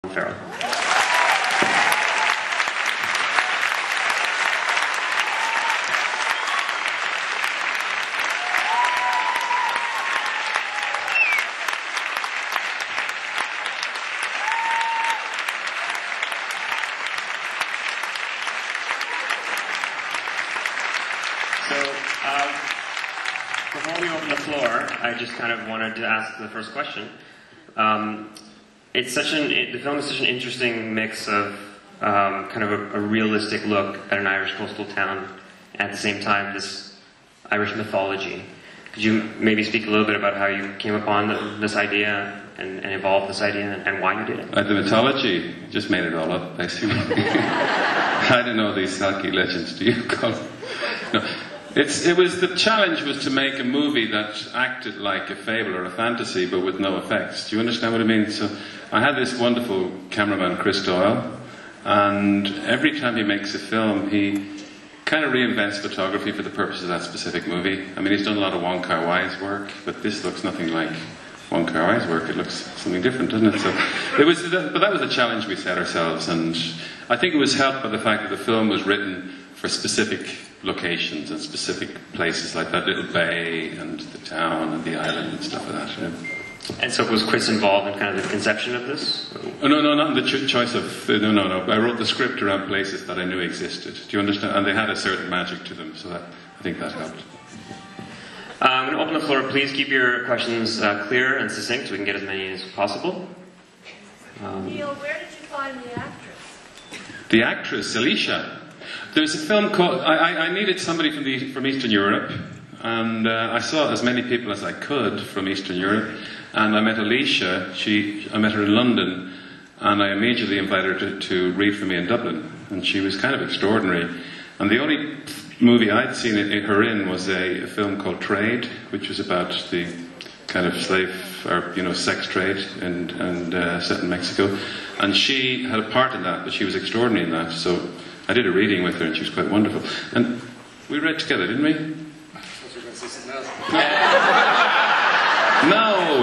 Farrell. Before we open the floor, I just kind of wanted to ask the first question. The film is such an interesting mix of kind of a realistic look at an Irish coastal town, and at the same time this Irish mythology. Could you maybe speak a little bit about how you came upon this idea and evolved this idea and why you did it? The mythology, just made it all up, basically. I don't know these Selkie legends, do you, Colin? No. The challenge was to make a movie that acted like a fable or a fantasy, but with no effects. Do you understand what I mean? So I had this wonderful cameraman, Chris Doyle, and every time he makes a film, he kind of reinvents photography for the purpose of that specific movie. I mean, he's done a lot of Wong Kar-wai's work, but this looks nothing like Wong Kar-wai's work. It looks something different, doesn't it? So but that was the challenge we set ourselves, and I think it was helped by the fact that the film was written for specific locations and specific places, like that little bay and the town and the island and stuff like that. Yeah. And so was Chris involved in kind of the conception of this? Oh, no, not in the choice of... No. I wrote the script around places that I knew existed. Do you understand? And they had a certain magic to them, so I think that helped. I'm going to open the floor. Please keep your questions clear and succinct so we can get as many as possible. Neil, where did you find the actress? The actress, Alicia. There's a film called... I needed somebody from Eastern Europe, and I saw as many people as I could from Eastern Europe, and I met Alicia. I met her in London, and I immediately invited her to read for me in Dublin, and she was kind of extraordinary. And the only movie I'd seen her in was a film called Trade, which was about the kind of slave, or sex trade, and set in Mexico. And she had a part in that, but she was extraordinary in that, so I did a reading with her, and she was quite wonderful. And we read together, didn't we? I thought you were going to say something else. No!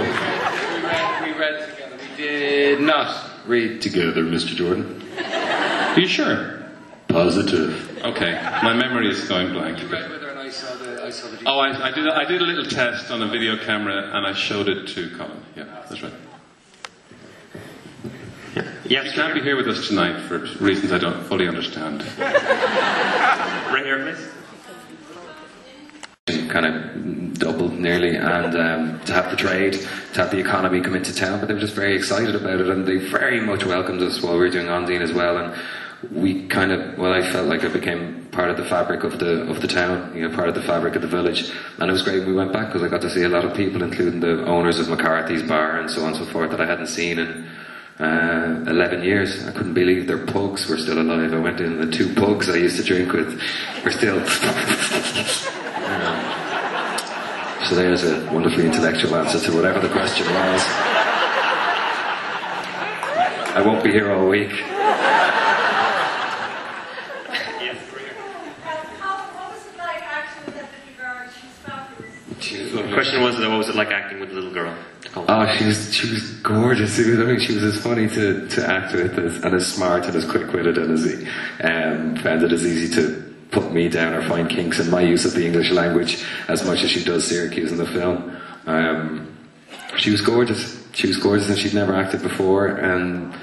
We read together. We did not read together, Mr. Jordan. Are you sure? Positive. Okay, my memory is going blank. You read with her and I saw the DVD. Oh, I did a little test on a video camera, and I showed it to Colin. Yeah, that's right. Yes, she can't be here with us tonight for reasons I don't fully understand. Right here, please. Kind of doubled nearly, and to have the trade, to have the economy come into town, but they were just very excited about it, and they very much welcomed us while we were doing Ondine as well, and we kind of, I felt like I became part of the fabric of the town, part of the fabric of the village, and it was great when we went back because I got to see a lot of people, including the owners of McCarthy's bar and so on and so forth, that I hadn't seen in 11 years. I couldn't believe their pugs were still alive. I went in, the 2 pugs I used to drink with were still... So there's a wonderfully intellectual answer to whatever the question was. I won't be here all week. What was it like acting with that little girl? She's fabulous. The question was, what was it like acting with the little girl? Oh, she was gorgeous. She was as funny to act with and as smart and as quick-witted and as found it as easy to put me down or find kinks in my use of the English language as much as she does Syracuse in the film. She was gorgeous. She was gorgeous, and she'd never acted before, and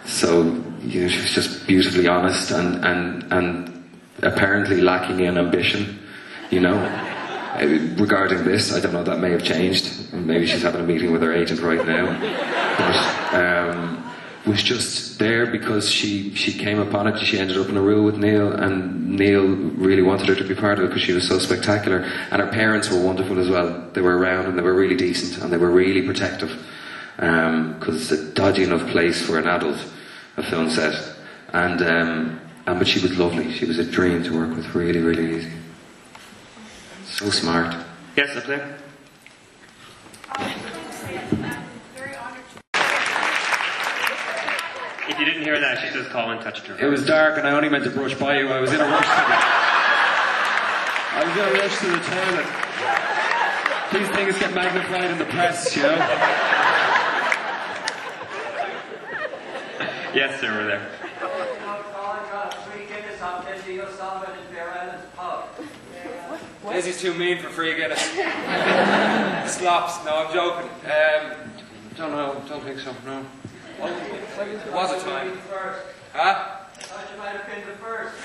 so she was just beautifully honest and apparently lacking in ambition, Regarding this, I don't know, that may have changed. Maybe she's having a meeting with her agent right now. But was just there because she came upon it. She ended up in a room with Neil, and Neil really wanted her to be part of it because she was so spectacular. And her parents were wonderful as well. They were around, and they were really decent, and they were really protective. Because it's a dodgy enough place for an adult, a film set. But she was lovely. She was a dream to work with. Really, really easy. So smart. Yes, up there. If you didn't hear that, she says Colin touched her. It was dark and I only meant to brush by you. I was in a rush to the toilet. These things get magnified in the press, Yes, sir, we're there. Colin got a free Guinness on Dizzy O'Sullivan in Bear Island's pub. Dizzy's too mean for free Guinness. Slops. No, I'm joking. Don't know. Don't think so. No. There was a time. Huh? I thought you might have been the first.